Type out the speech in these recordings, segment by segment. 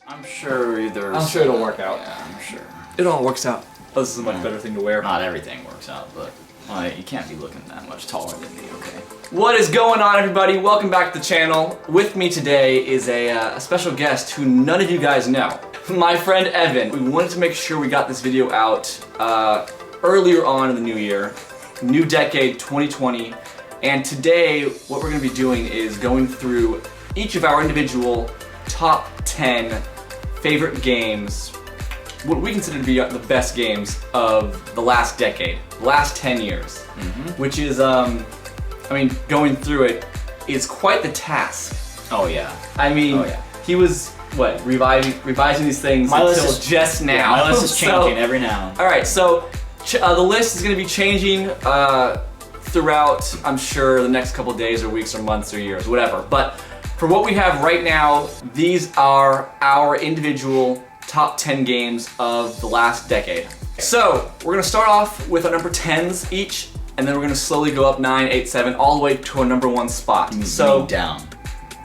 I'm sure I'm sure it'll work out. Yeah, I'm sure. It all works out. Oh, this is a much better thing to wear. Not everything works out, but you can't be looking that much taller than me, okay? What is going on, everybody? Welcome back to the channel. With me today is a special guest who none of you guys know. My friend Evan. We wanted to make sure we got this video out earlier on in the new year. New decade, 2020. And today, what we're going to be doing is going through each of our individual top 10 favorite games, what we consider to be the best games of the last decade, the last 10 years. Which is, I mean, going through it is quite the task. Oh yeah. I mean, he was, what, revising these things until just now. Yeah, my list is changing every now. Alright, so the list is going to be changing throughout, I'm sure, the next couple days or weeks or months or years, whatever. But for what we have right now, these are our individual top 10 games of the last decade. So, we're going to start off with our number 10s each, and then we're going to slowly go up 9, 8, 7, all the way to our number 1 spot. So down.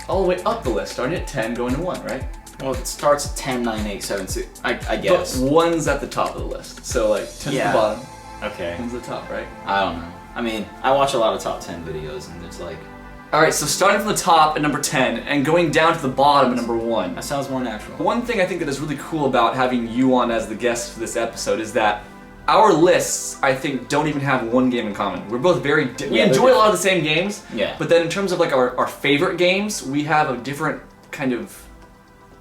All the way up the list, starting at 10, going to 1, right? Well, it starts at 10, 9, 8, 7, 6, I guess. But 1's at the top of the list, so like 10's at the bottom. Okay. 1's the top, right? I don't know. I mean, I watch a lot of top 10 videos, and it's like... Alright, so starting from the top at number 10, and going down to the bottom at number 1. That sounds more natural. One thing I think that is really cool about having you on as the guest for this episode is that our lists, I think, don't even have one game in common. We're both very... we enjoy a lot of the same games, but then in terms of like our favorite games, we have a different kind of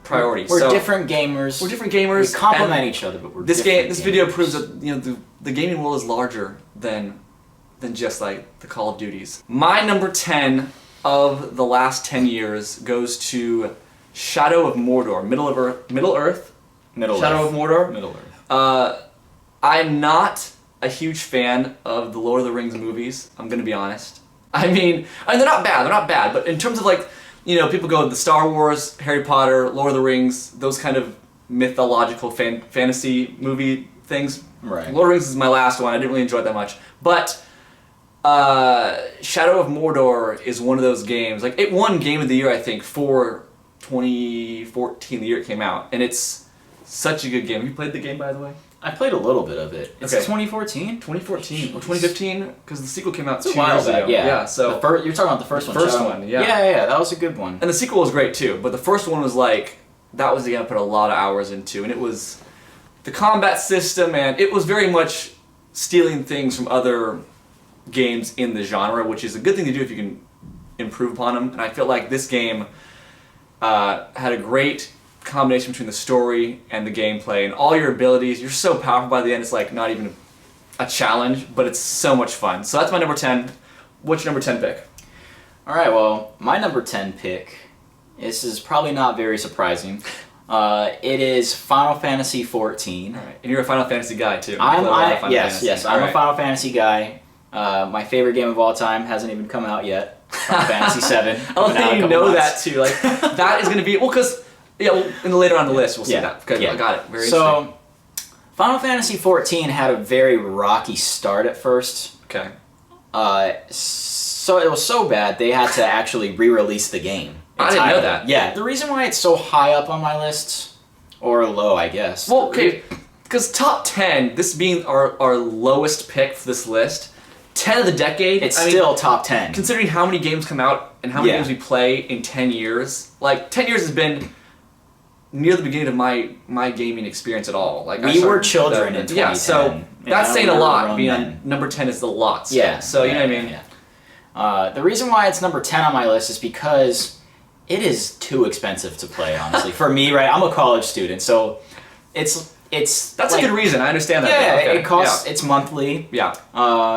priority. We're different gamers. We're different gamers. We complement each other, but we're different This video proves that, you know, the gaming world is larger than just like the Call of Duties. My number 10 of the last 10 years goes to Shadow of Mordor, Middle Earth. Shadow of Mordor. Middle Earth. I'm not a huge fan of the Lord of the Rings movies, I'm gonna be honest. I mean, they're not bad, but in terms of like, you know, people go the Star Wars, Harry Potter, Lord of the Rings, those kind of mythological fantasy movie things. Right. Lord of the Rings is my last one, I didn't really enjoy it that much. But Shadow of Mordor is one of those games, like it won Game of the Year I think for 2014, the year it came out, and it's such a good game. Have you played the game, by the way? I played a little bit of it. It's 2014? 2014 or 2015, because the sequel came out 2 years years ago. Yeah, so you're talking about the first one. First one, yeah. Yeah, that was a good one. And the sequel was great too, but the first one was like, that was the game I put a lot of hours into, and it was the combat system, and it was very much stealing things from other games in the genre, which is a good thing to do if you can improve upon them. And I feel like this game had a great combination between the story and the gameplay and all your abilities. You're so powerful by the end, it's like not even a challenge, but it's so much fun. So that's my number 10. What's your number 10 pick? Alright, well, my number 10 pick, this is probably not very surprising. It is Final Fantasy XIV. Alright, and you're a Final Fantasy guy too. Yes, I'm a Final Fantasy guy. My favorite game of all time hasn't even come out yet. Final Fantasy Xiv. I don't think you know that too. Like that is going to be later on the list we'll see that. Okay, I got it. Very interesting. Final Fantasy XIV had a very rocky start at first. Okay. So it was so bad they had to actually re-release the game. I didn't know that. Yeah, the reason why it's so high up on my list, or low, I guess. Well, okay, because top 10, this being our lowest pick for this list, 10 of the decade, it's still top 10. Considering how many games come out and how many games we play in 10 years, like 10 years has been near the beginning of my gaming experience at all. Like we were children in 2010. Yeah, so that's saying a lot. Being on number 10 is a lot. Still. Yeah. So you know what I mean. Yeah. The reason why it's number 10 on my list is because it is too expensive to play. Honestly, for me, right? I'm a college student, so it's. That's like, a good reason. I understand that. Yeah, okay. It costs. It's monthly. Yeah.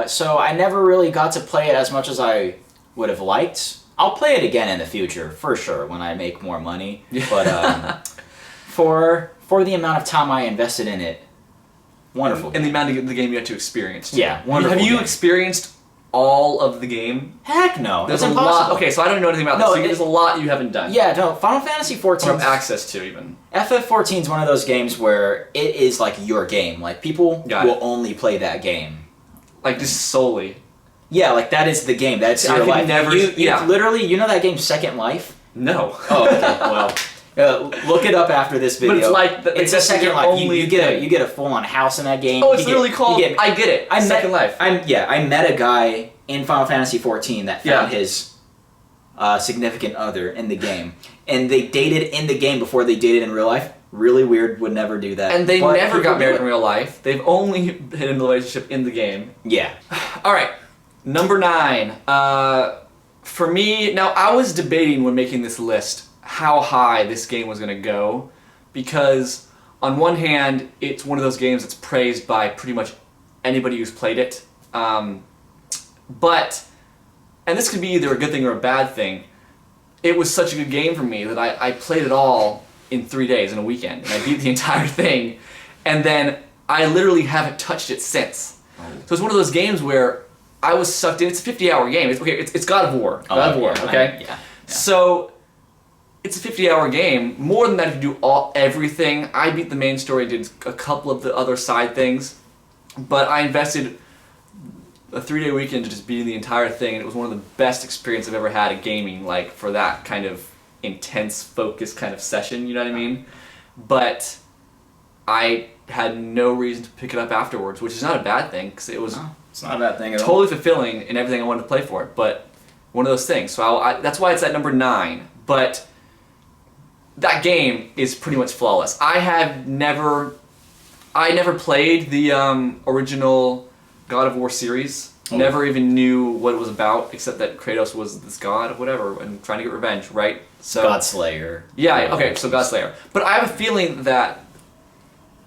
So I never really got to play it as much as I would have liked. I'll play it again in the future for sure when I make more money. But for the amount of time I invested in it, wonderful. And the amount of the game you had to experience. Yeah, wonderful. Have you experienced all of the game? Heck no. There's that's a impossible. lot. Okay, so I don't know anything about this. So there's a lot you haven't done. Yeah, no. Final Fantasy XIV. Or have access to even. FF14 is one of those games where it is like your game. Like people will only play that game. Like just solely. Yeah, like that is the game. That's your life. Never. You literally, you know that game Second Life? No. Oh, okay. Well, Look it up after this video. But it's like it's a Second Life. You get a full-on house in that game. Oh, it's literally called. I get it. Second Life. I met a guy in Final Fantasy XIV that found his significant other in the game, and they dated in the game before they dated in real life. Really weird. Would never do that. And they never got married in real life. They've only been in a relationship in the game. Yeah. All right. Number 9. For me, now I was debating when making this list how high this game was going to go, because on one hand, it's one of those games that's praised by pretty much anybody who's played it. But, and this could be either a good thing or a bad thing, it was such a good game for me that I played it all in 3 days in a weekend, and I beat the entire thing, and then I literally haven't touched it since. Oh. So it's one of those games where I was sucked in. It's a 50-hour game. It's God of War. God of War, okay? Yeah. So it's a 50-hour game. More than that, if you do everything. I beat the main story, did a couple of the other side things, but I invested a 3-day weekend to just beating the entire thing, and it was one of the best experiences I've ever had at gaming, like for that kind of intense, focused kind of session, you know what I mean? But I had no reason to pick it up afterwards, which is not a bad thing, because it was it's not a bad thing at all. Totally fulfilling in everything I wanted to play for it, but one of those things. So that's why it's at number 9. But that game is pretty much flawless. I never played the original God of War series. Oh. Never even knew what it was about, except that Kratos was this god of whatever and trying to get revenge, right? So Godslayer. Yeah, okay, so Godslayer. But I have a feeling that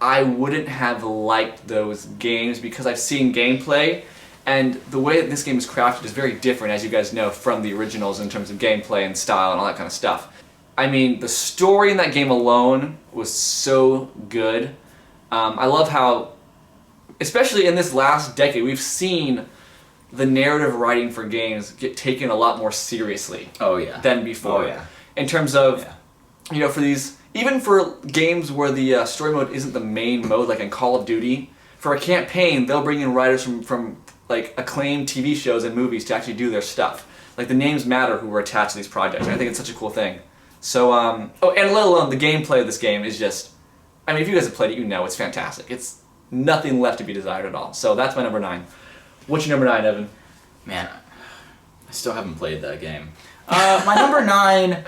I wouldn't have liked those games because I've seen gameplay, and the way that this game is crafted is very different, as you guys know, from the originals in terms of gameplay and style and all that kind of stuff. I mean, the story in that game alone was so good. I love how, especially in this last decade, we've seen the narrative writing for games get taken a lot more seriously than before. Oh, yeah. In terms of, you know, for these, even for games where the story mode isn't the main mode, like in Call of Duty, for a campaign, they'll bring in writers from like acclaimed TV shows and movies to actually do their stuff. Like the names matter who were attached to these projects. And I think it's such a cool thing. So, and let alone the gameplay of this game is just, I mean, if you guys have played it, you know it's fantastic. It's nothing left to be desired at all. So that's my number 9. What's your number 9, Evan? Man, I still haven't played that game. My number 9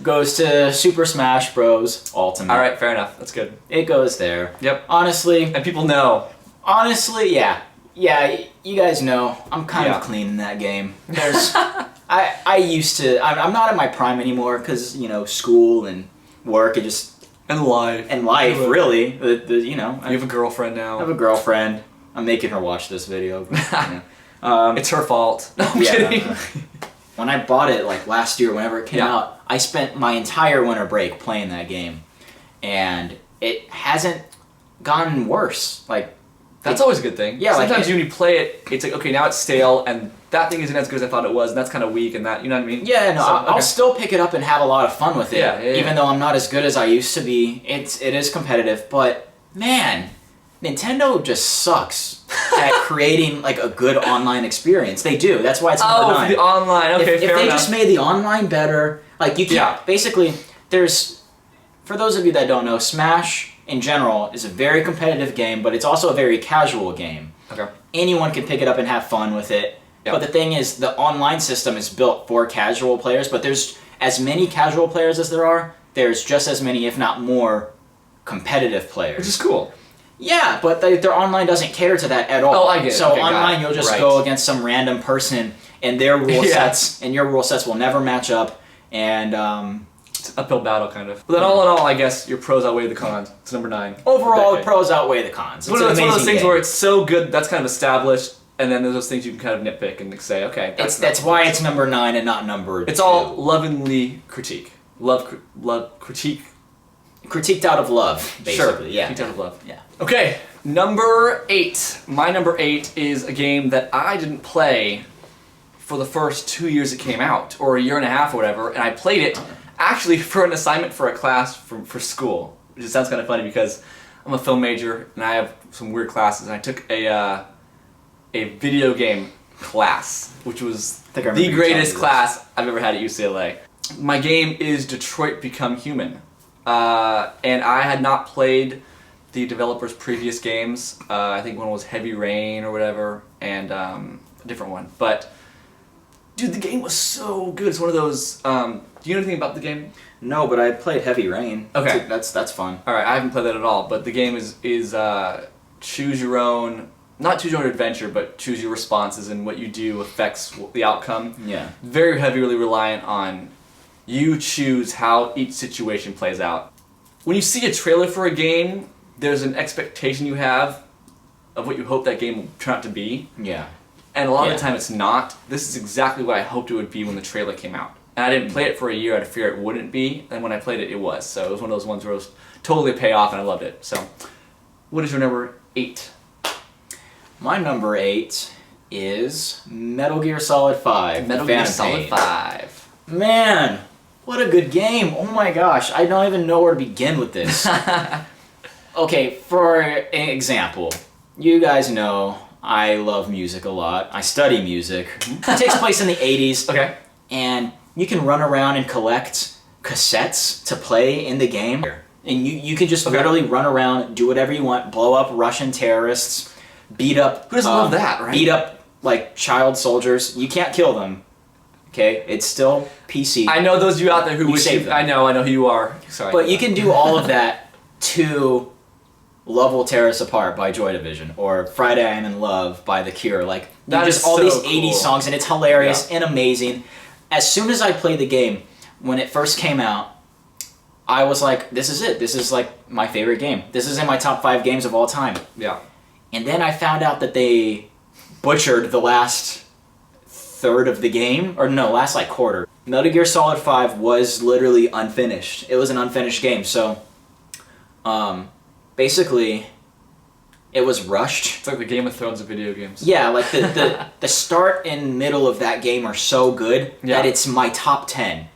goes to Super Smash Bros. Ultimate. All right, fair enough. That's good. It goes there. Yep. Honestly. And people know. Honestly, yeah. Yeah, you guys know. I'm kind of clean in that game. There's... I used to... I'm not in my prime anymore because, you know, school and work and just... And life. And life, really. You know. You have a girlfriend now. I have a girlfriend. I'm making her watch this video. But, you know. It's her fault. No, I'm kidding. When I bought it, like, last year, whenever it came out, I spent my entire winter break playing that game. And it hasn't gotten worse. Like... That's always a good thing. Yeah, sometimes when you play it, it's like, okay, now it's stale, and that thing isn't as good as I thought it was, and that's kind of weak, and that, you know what I mean? Yeah, no, so, I'll still pick it up and have a lot of fun with it. Yeah, even though I'm not as good as I used to be. It is competitive, but man, Nintendo just sucks at creating like a good online experience. They do. That's why it's number 9. Oh, the online. Okay, fair enough. If they just made the online better, like you can't. Basically, there's, for those of you that don't know, Smash in general is a very competitive game, but it's also a very casual game. Okay. Anyone can pick it up and have fun with it. Yep. But the thing is, the online system is built for casual players, but there's as many casual players as there are, there's just as many, if not more, competitive players. Which is cool. Yeah, but their online doesn't cater to that at all. Oh, I get it. So okay, online you'll just go against some random person, and their rule sets and your rule sets will never match up, and... It's an uphill battle, kind of. But then all in all, I guess your pros outweigh the cons. It's number 9. Overall, the pros outweigh the cons. It's one of those things where it's so good, that's kind of established, and then there's those things you can kind of nitpick and say, okay, that's why it's number 9 and not number 2. It's all lovingly critique. Critique. Critiqued out of love, basically. Sure. Yeah. Critiqued out of love. Yeah. Okay, number 8. My number 8 is a game that I didn't play for the first 2 years it came out, or a year and a half or whatever, and I played it actually for an assignment for a class for school, which sounds kind of funny because I'm a film major and I have some weird classes, and I took a video game class, which was the greatest class I've ever had at UCLA. My game is Detroit Become Human. and I had not played the developer's previous games. I think one was Heavy Rain or whatever, and a different one. But dude, the game was so good. It's one of those. Do you know anything about the game? No, but I played Heavy Rain. Okay, that's fun. All right, I haven't played that at all. But the game is choose your own. Not choose your own adventure, but choose your responses, and what you do affects the outcome. Yeah. Very heavily reliant on you choose how each situation plays out. When you see a trailer for a game, there's an expectation you have of what you hope that game will turn out to be. Yeah. And a lot of the time it's not. This is exactly what I hoped it would be when the trailer came out. And I didn't play it for a year out of fear it wouldn't be, and when I played it, it was. So it was one of those ones where it was totally a payoff, and I loved it. So, what is your number 8? My number 8 is Metal Gear Solid 5. Metal Gear Solid 5. Man, what a good game. Oh my gosh, I don't even know where to begin with this. Okay, for an example, you guys know I love music a lot. I study music. It takes place in the 80s. Okay. And you can run around and collect cassettes to play in the game. And you can just literally run around, do whatever you want, blow up Russian terrorists, beat up... Who doesn't love that, right? Beat up, like, child soldiers. You can't kill them. Okay? It's still PC. I know those of you out there who wish save them. I know who you are. Sorry. But you can do all of that to Love Will Tear Us Apart by Joy Division, or Friday I'm in Love by The Cure. Like, that just is all so these cool. 80s songs, and it's hilarious and amazing. As soon as I played the game, when it first came out, I was like, this is it. This is like my favorite game. This is in my top 5 games of all time. Yeah. And then I found out that they butchered the last third of the game, or no, last like quarter. Metal Gear Solid 5 was literally unfinished. It was an unfinished game, so basically it was rushed. It's like the Game of Thrones of video games. Yeah, like the start and middle of that game are so good that it's my top 10.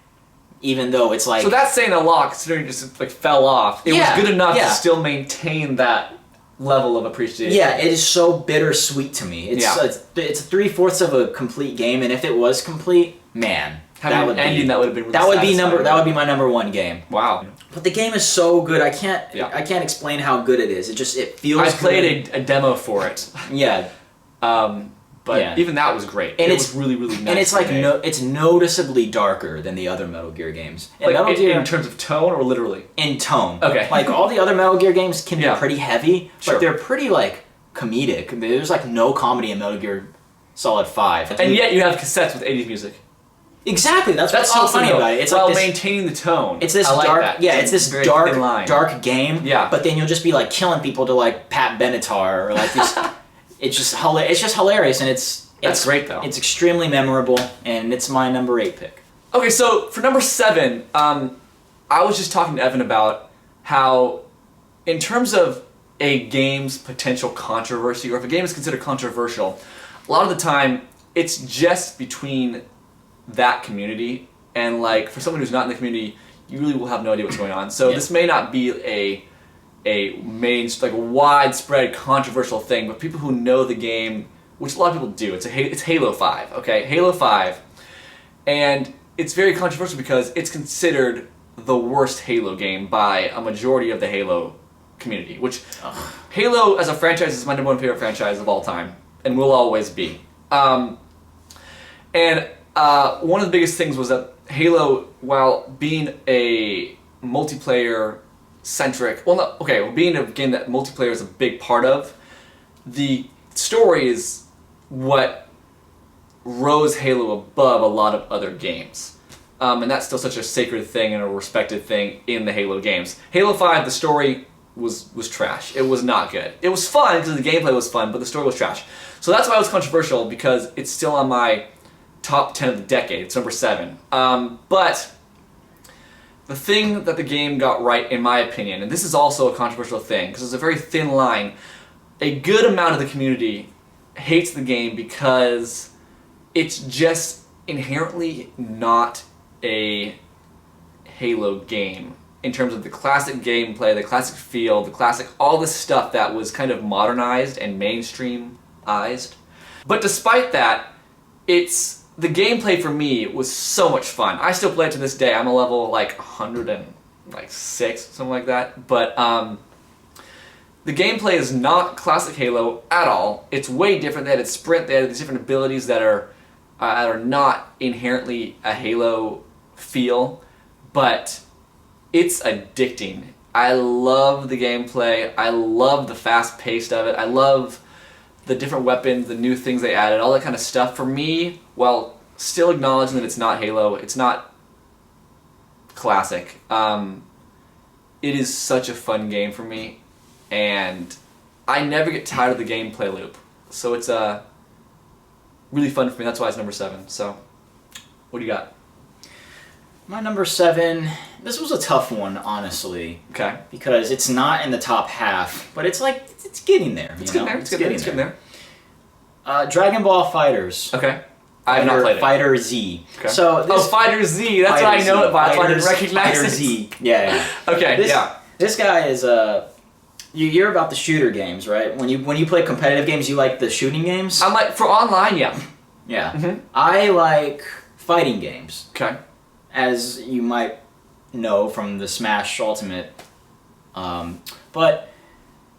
Even though it's like... So that's saying a lot, considering it just like fell off. It was good enough to still maintain that level of appreciation. Yeah, it is so bittersweet to me. It's 3/4 of a complete game, and if it was complete, man, that would have been really that would be satisfying. my number 1 game. Wow. But the game is so good. I can't explain how good it is. It feels. I played a demo for it. Yeah. But even that was great. And it it's was really nice. And it's like it's noticeably darker than the other Metal Gear games. And like Metal Gear, in terms of tone or literally? In tone. Okay. Like all the other Metal Gear games can be pretty heavy, Sure. but they're pretty like comedic. There's like no comedy in Metal Gear Solid 5. And yet you have cassettes with 80s music. Exactly. That's what's so funny about it. It's while like this, maintaining the tone. It's this I like dark. that. Yeah, it's this very dark, thin line. dark game. Yeah. But then you'll just be like killing people to like Pat Benatar or like this. It's just hilarious, and That's great though. It's extremely memorable, and it's my number 8 pick. Okay, so for number 7, I was just talking to Evan about how, in terms of a game's potential controversy, or if a game is considered controversial, a lot of the time it's just between that community, and like for someone who's not in the community, you really will have no idea what's going on. So this may not be a widespread controversial thing, but people who know the game, which a lot of people do, it's Halo 5, okay? Halo 5, and it's very controversial because it's considered the worst Halo game by a majority of the Halo community, which Halo as a franchise is my number 1 favorite franchise of all time, and will always be. One of the biggest things was that Halo, while being a multiplayer-centric, being a game that multiplayer is a big part of, the story is what rose Halo above a lot of other games. And that's still such a sacred thing and a respected thing in the Halo games. Halo 5, the story was trash. It was not good. It was fun because the gameplay was fun, but the story was trash. So that's why it was controversial, because it's still on my top 10 of the decade. It's number 7. But the thing that the game got right, in my opinion, and this is also a controversial thing, because it's a very thin line, a good amount of the community hates the game because it's just inherently not a Halo game in terms of the classic gameplay, the classic feel, the classic, all this stuff that was kind of modernized and mainstreamized. But despite that, the gameplay for me was so much fun. I still play it to this day. I'm a level like 100 and like 6, something like that. But the gameplay is not classic Halo at all. It's way different. They added sprint. They added these different abilities that are not inherently a Halo feel, but it's addicting. I love the gameplay. I love the fast pace of it. I love the different weapons, the new things they added, all that kind of stuff. For me, while still acknowledging that it's not Halo, it's not classic. It is such a fun game for me, and I never get tired of the gameplay loop. So it's really fun for me. That's why it's number 7. So, what do you got? My number 7, this was a tough one, honestly. Okay. Because it's not in the top half, but it's like, it's getting there. It's getting there. It's getting there. Dragonball Fighters. Okay. I have not played it. Fighter Z. Okay. So Fighter Z. That's what I know it by. I didn't recognize Fighter it. Z. Yeah. Okay. This guy is you hear about the shooter games, right? When you play competitive games, you like the shooting games. I'm like for online, yeah. Yeah. Mm-hmm. I like fighting games. Okay. As you might know from the Smash Ultimate. But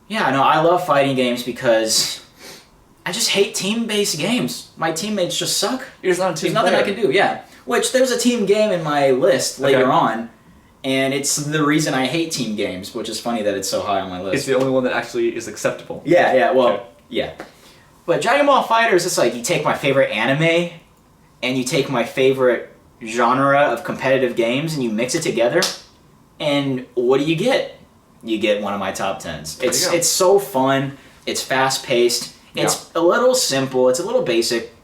yeah, no, I love fighting games because I just hate team-based games. My teammates just suck. You're just not a team There's nothing player. I can do, yeah. Which, there's a team game in my list later on, and it's the reason I hate team games, which is funny that it's so high on my list. It's the only one that actually is acceptable. Yeah, yeah. But Dragon Ball Fighters, it's like you take my favorite anime, and you take my favorite genre of competitive games, and you mix it together, and what do you get? You get one of my top 10s. It's so fun, it's fast-paced, it's a little simple, it's a little basic.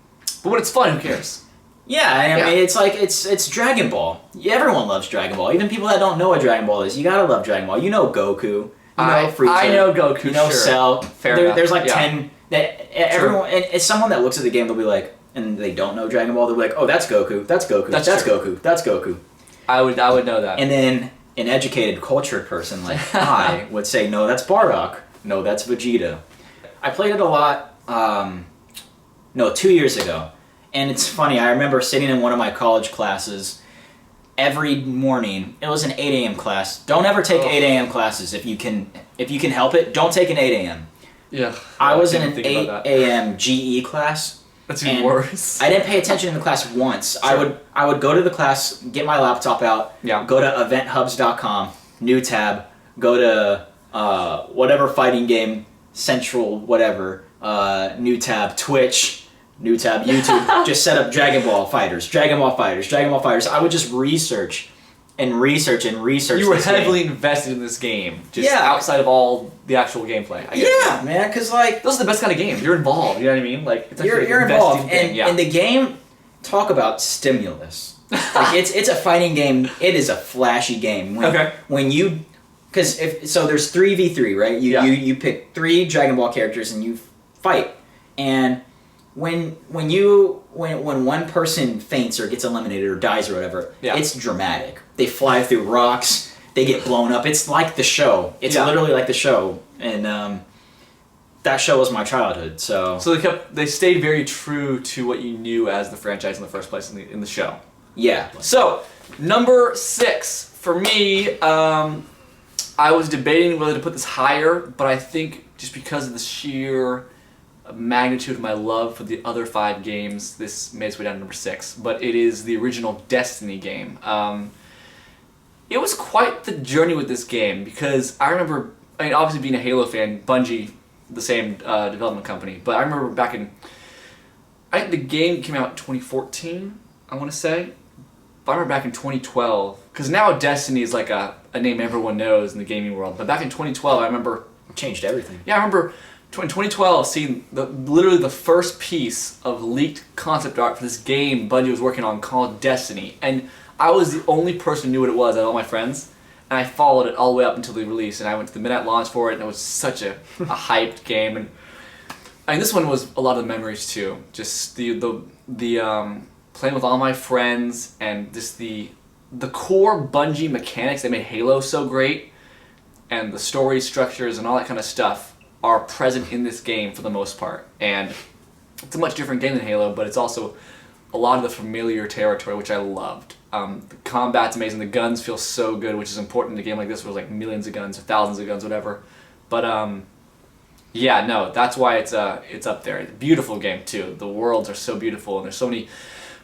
But when it's fun, who cares? Yeah, I mean, it's like, it's Dragon Ball. Everyone loves Dragon Ball. Even people that don't know what Dragon Ball is, you gotta love Dragon Ball. You know Goku, you know Frieza. I know Goku, you know sure. Cell. Fair enough. There's like 10, that everyone, and it's someone that looks at the game, they'll be like, and they don't know Dragon Ball, they'll be like, oh, that's Goku, that's Goku, that's Goku, that's Goku. I would know that. And then an educated, cultured person like I would say, no, that's Bardock, no, that's Vegeta. I played it a lot, 2 years ago. And it's funny, I remember sitting in one of my college classes every morning. It was an 8 a.m. class. Don't ever take 8 a.m. classes if you can help it. Don't take an 8 a.m. Yeah. I was in an 8 a.m. GE class. That's even worse. I didn't pay attention in the class once. Sure. I would go to the class, get my laptop out, go to eventhubs.com, new tab, go to whatever fighting game, Central, whatever, new tab, Twitch, new tab, YouTube, just set up Dragon Ball Fighters. I would just research and research. You were heavily invested in this game, just outside of all the actual gameplay. Man, because like... Those are the best kind of games. You're involved, you know what I mean? Like, it's you're involved, and the game, talk about stimulus. Like, it's a fighting game, it is a flashy game. When you... Because there's 3v3, right? You pick 3 Dragon Ball characters and you fight. And when one person faints or gets eliminated or dies or whatever, it's dramatic. They fly through rocks, they get blown up. It's like the show. It's literally like the show. And that show was my childhood. So they stayed very true to what you knew as the franchise in the first place in the show. Yeah. So, number 6 for me, I was debating whether to put this higher, but I think just because of the sheer magnitude of my love for the other 5 games, this made its way down to number 6. But it is the original Destiny game. It was quite the journey with this game because I remember, obviously being a Halo fan, Bungie, the same development company, but I remember back in, I think the game came out in 2014, I want to say. But I remember back in 2012, because now Destiny is like a name everyone knows in the gaming world, but back in 2012 I remember... It changed everything. Yeah, I remember in 2012 seeing literally the first piece of leaked concept art for this game Bungie was working on called Destiny, and I was the only person who knew what it was out of all my friends, and I followed it all the way up until the release, and I went to the midnight launch for it, and it was such a hyped game, and this one was a lot of the memories too, just the playing with all my friends, and just the core Bungie mechanics that made Halo so great, and the story structures and all that kind of stuff are present in this game for the most part. And it's a much different game than Halo, but it's also a lot of the familiar territory, which I loved. The combat's amazing. The guns feel so good, which is important in a game like this where there's like millions of guns or thousands of guns, whatever. But yeah, no, that's why it's up there. Beautiful game too. The worlds are so beautiful, and there's so many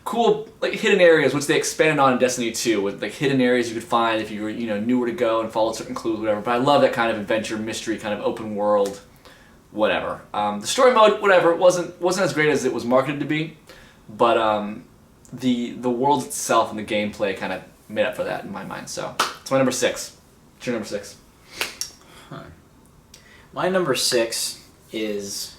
cool like hidden areas, which they expanded on in Destiny 2, with like hidden areas you could find if you were, knew where to go and followed certain clues, whatever. But I love that kind of adventure, mystery, kind of open world, whatever. The story mode, whatever, wasn't as great as it was marketed to be, but the world itself and the gameplay kind of made up for that in my mind. So it's my number 6. What's your number 6? My number 6 is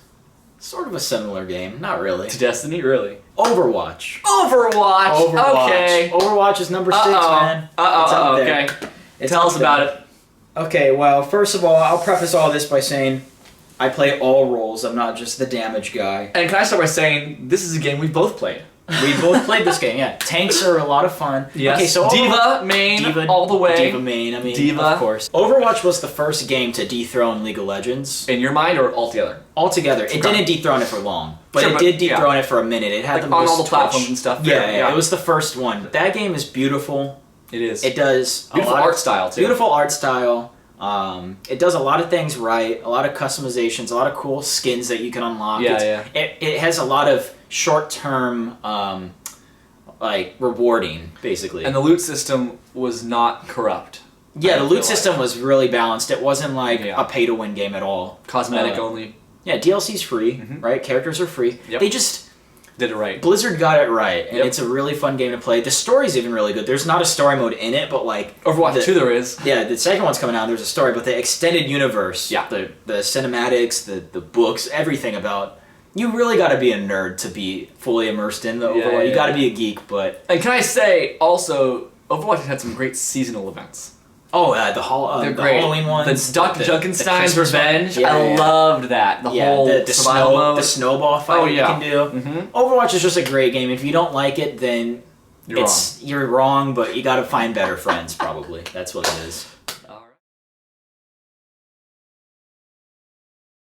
sort of a similar game. Not really. To Destiny, really? Overwatch. Overwatch. Okay. Overwatch is number 6, man. It's up there. Okay. Tell us about it. Okay, well, first of all, I'll preface all this by saying I play all roles. I'm not just the damage guy. And can I start by saying this is a game we've both played? We both played this game, yeah. Tanks are a lot of fun. Yes. Okay, so Diva main all the way. Diva main, I mean, Diva. of course. Overwatch was the first game to dethrone League of Legends. In your mind or altogether? Altogether. It didn't dethrone it for long, but it did dethrone it for a minute. It had like the most on all the platforms and stuff. Yeah, it was the first one. That game is beautiful. It is. It does beautiful art style too. Beautiful art style. It does a lot of things right, a lot of customizations, a lot of cool skins that you can unlock. It has a lot of short-term, like, rewarding, basically. And the loot system was not corrupt. Yeah, the loot system was really balanced. It wasn't like a pay-to-win game at all. Cosmetic only. Yeah, DLC's free, right? Characters are free. Yep. They just... did it right. Blizzard got it right, and it's a really fun game to play. The story's even really good. There's not a story mode in it, but like... Overwatch 2 there is. Yeah, the second one's coming out, there's a story, but the extended universe, the cinematics, the books, everything about... You really gotta be a nerd to be fully immersed in the Overwatch. You gotta be a geek, but... And can I say, also, Overwatch has had some great seasonal events. Oh, the Halloween ones. The Dr. Junkenstein's Revenge. Yeah, I loved that. The whole survival mode. The snowball fight you can do. Overwatch is just a great game. If you don't like it, then you're wrong, but you gotta find better friends, probably. That's what it is.